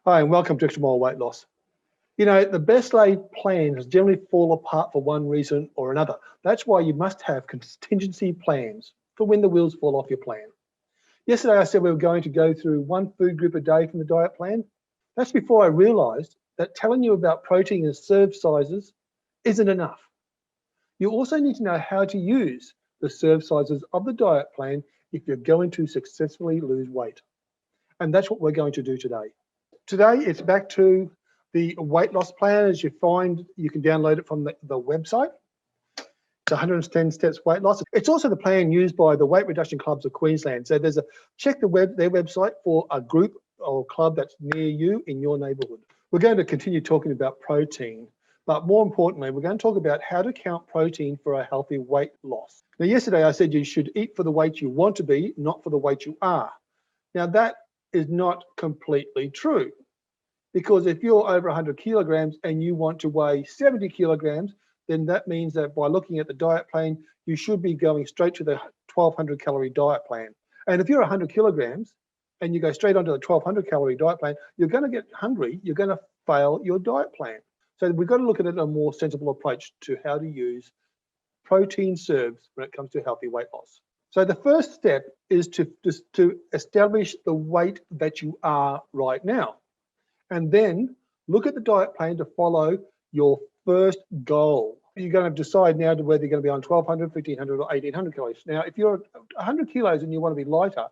Hi, and welcome to XtraMile Weight Loss. You know, the best laid plans generally fall apart for one reason or another. That's why you must have contingency plans for when the wheels fall off your plan. Yesterday, I said we were going to go through one food group a day from the diet plan. That's before I realized that telling you about protein and serve sizes isn't enough. You also need to know how to use the serve sizes of the diet plan if you're going to successfully lose weight. And that's what we're going to do today. Today, it's back to the weight loss plan. As you find, you can download it from the website. It's 110 steps weight loss. It's also the plan used by the weight reduction clubs of Queensland. So check their website for a group or club that's near you in your neighbourhood. We're going to continue talking about protein, but more importantly, we're going to talk about how to count protein for a healthy weight loss. Now, yesterday I said you should eat for the weight you want to be, not for the weight you are. Now, that is not completely true, because if you're over 100 kilograms and you want to weigh 70 kilograms, then that means that by looking at the diet plan, you should be going straight to the 1200 calorie diet plan. And if you're 100 kilograms and you go straight onto the 1200 calorie diet plan, you're going to get hungry, you're going to fail your diet plan. So we've got to look at it a more sensible approach to how to use protein serves when it comes to healthy weight loss. So the first step is to establish the weight that you are right now. And then look at the diet plan to follow your first goal. You're going to decide now to whether you're going to be on 1200, 1500 or 1800 calories. Now, if you're 100 kilos and you want to be lighter,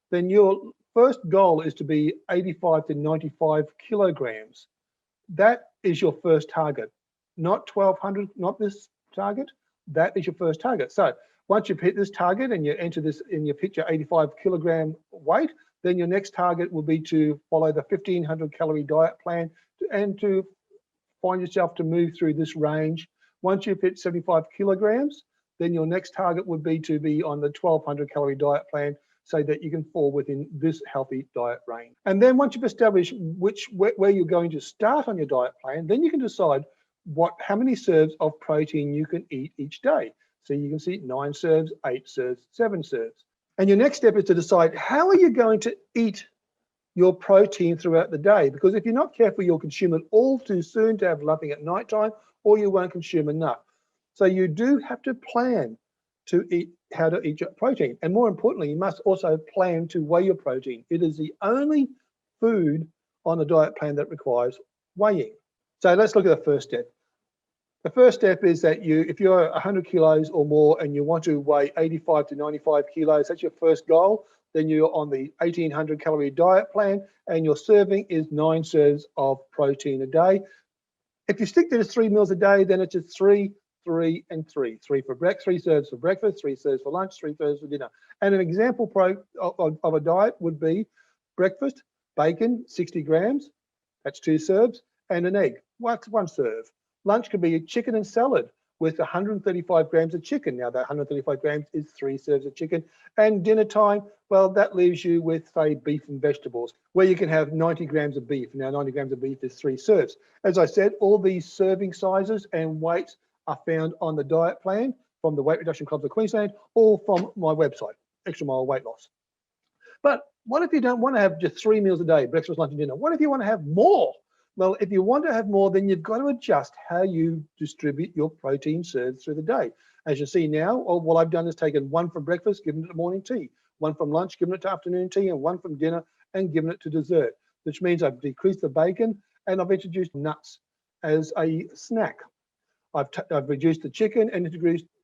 then your first goal is to be 85 to 95 kilograms. That is your first target, not 1200, not this target. That is your first target. So once you've hit this target and you enter this in your picture 85 kilogram weight, then your next target will be to follow the 1500 calorie diet plan and to find yourself to move through this range. Once you've hit 75 kilograms, then your next target would be to be on the 1200 calorie diet plan so that you can fall within this healthy diet range. And then once you've established where you're going to start on your diet plan, then you can decide how many serves of protein you can eat each day. So you can see 9 serves, 8 serves, 7 serves. And your next step is to decide how are you going to eat your protein throughout the day? Because if you're not careful, you'll consume it all too soon to have nothing at nighttime, or you won't consume enough. So you do have to plan how to eat your protein. And more importantly, you must also plan to weigh your protein. It is the only food on the diet plan that requires weighing. So let's look at the first step. The first step is that if you're 100 kilos or more and you want to weigh 85 to 95 kilos, that's your first goal. Then you're on the 1800 calorie diet plan and your serving is 9 serves of protein a day. If you stick to this 3 meals a day, then it's just 3, 3, and 3. 3 for breakfast, 3 serves for breakfast, 3 serves for lunch, 3 serves for dinner. And an example of a diet would be breakfast, bacon, 60 grams, that's 2 serves, and an egg, that's 1 serve. Lunch could be chicken and salad with 135 grams of chicken. Now that 135 grams is 3 serves of chicken. And dinner time, well, that leaves you with, say, beef and vegetables, where you can have 90 grams of beef. Now 90 grams of beef is 3 serves. As I said, all these serving sizes and weights are found on the diet plan from the Weight Reduction Clubs of Queensland or from my website, XtraMile Weight Loss. But what if you don't want to have just 3 meals a day, breakfast, lunch and dinner? What if you want to have more? Well, if you want to have more, then you've got to adjust how you distribute your protein serves through the day. As you see now, what I've done is taken 1 from breakfast, given it to morning tea, 1 from lunch, given it to afternoon tea, and 1 from dinner and given it to dessert, which means I've decreased the bacon and I've introduced nuts as a snack. I've reduced the chicken and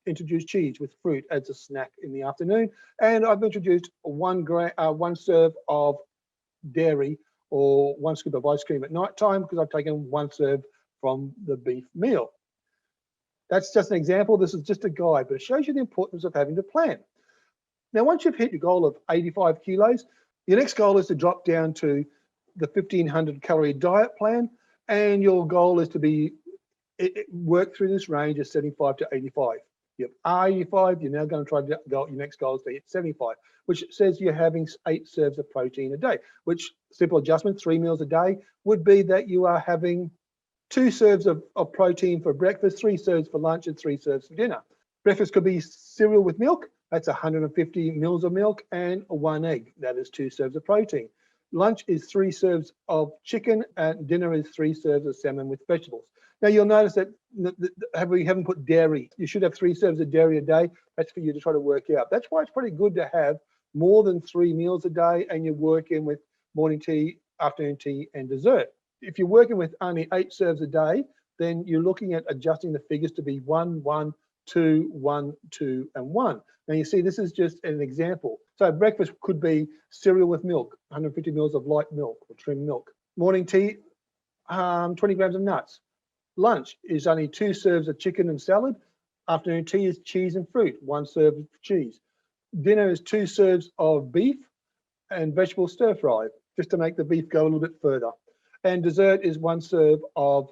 introduced cheese with fruit as a snack in the afternoon, and I've introduced 1 serve of dairy or 1 scoop of ice cream at night time because I've taken 1 serve from the beef meal. That's just an example. This is just a guide, but it shows you the importance of having to plan. Now, once you've hit your goal of 85 kilos, your next goal is to drop down to the 1500 calorie diet plan, and your goal is to work through this range of 75 to 85. You have 85, you're now going to try to go, your next goal is to hit 75, which says you're having 8 serves of protein a day, which simple adjustment, 3 meals a day, would be that you are having 2 serves of protein for breakfast, 3 serves for lunch, and 3 serves for dinner. Breakfast could be cereal with milk, that's 150 mils of milk, and 1 egg, that is 2 serves of protein. Lunch is 3 serves of chicken, and dinner is 3 serves of salmon with vegetables. Now you'll notice that we haven't put dairy. You should have 3 serves of dairy a day. That's for you to try to work out. That's why it's pretty good to have more than 3 meals a day, and you work in with morning tea, afternoon tea, and dessert. If you're working with only 8 serves a day, then you're looking at adjusting the figures to be 1, 1, 2, 1, 2, and 1. Now you see this is just an example. So breakfast could be cereal with milk, 150 mils of light milk or trimmed milk. Morning tea, 20 grams of nuts. Lunch is only 2 serves of chicken and salad. Afternoon tea is cheese and fruit, 1 serve of cheese. Dinner is 2 serves of beef and vegetable stir fry, just to make the beef go a little bit further. And dessert is 1 serve of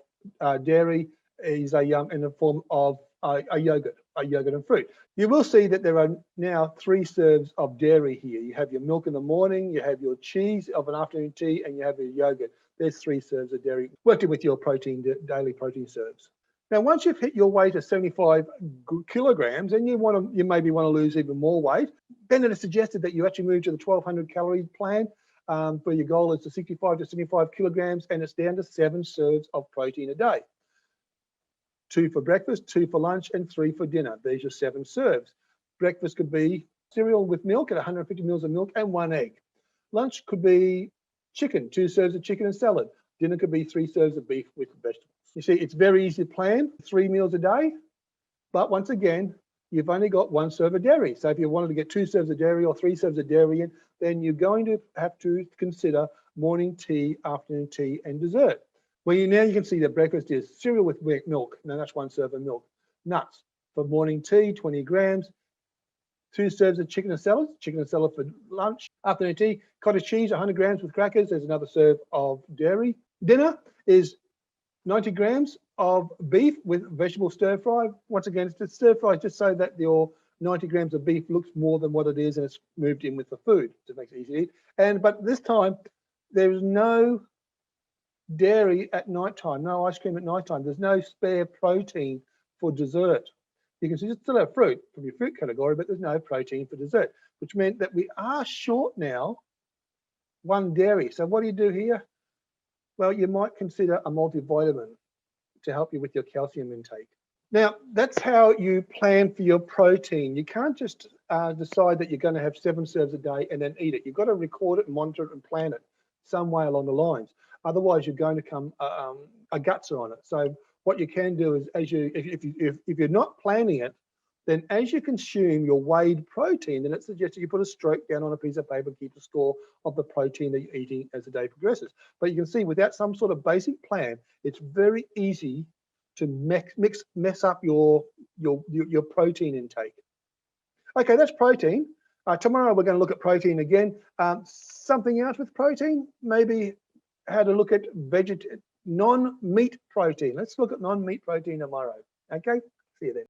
dairy, is in the form of a yogurt and fruit. You will see that there are now 3 serves of dairy here. You have your milk in the morning, you have your cheese of an afternoon tea, and you have your yogurt. There's 3 serves of dairy worked in with your daily protein serves. Now, once you've hit your weight of 75 kilograms, and you maybe want to lose even more weight, then it is suggested that you actually move to the 1200 calorie plan. For your goal is to 65 to 75 kilograms, and it's down to 7 serves of protein a day. 2 for breakfast, 2 for lunch, and 3 for dinner. There's your 7 serves. Breakfast could be cereal with milk at 150 mils of milk and 1 egg. Lunch could be chicken, 2 serves of chicken and salad. Dinner could be 3 serves of beef with vegetables. You see, it's very easy to plan, 3 meals a day, but once again, you've only got 1 serve of dairy. So if you wanted to get 2 serves of dairy or 3 serves of dairy in, then you're going to have to consider morning tea, afternoon tea, and dessert. Well, now you can see that breakfast is cereal with milk. Now that's 1 serve of milk. Nuts for morning tea, 20 grams. 2 serves of chicken and salad for lunch. Afternoon tea, cottage cheese, 100 grams with crackers. There's another serve of dairy. Dinner is 90 grams of beef with vegetable stir fry. Once again, it's just stir fry just so that your 90 grams of beef looks more than what it is, and it's moved in with the food. It makes it easy to eat. But this time, there is no dairy at night time, no ice cream at night time. There's no spare protein for dessert. You can still have fruit from your fruit category, but there's no protein for dessert, which meant that we are short now 1 dairy. So what do you do here? Well, you might consider a multivitamin to help you with your calcium intake. Now, that's how you plan for your protein. You can't just decide that you're going to have 7 serves a day and then eat it. You've got to record it and monitor it and plan it some way along the lines. Otherwise, you're going to come a gutser on it. So what you can do is, if you're not planning it, then as you consume your weighed protein, then it suggests that you put a stroke down on a piece of paper, keep a score of the protein that you're eating as the day progresses. But you can see without some sort of basic plan, it's very easy to mess up your protein intake. Okay, that's protein. Tomorrow we're going to look at protein again. Something else with protein, maybe how to look at non-meat protein. Let's look at non-meat protein tomorrow. Okay, see you then.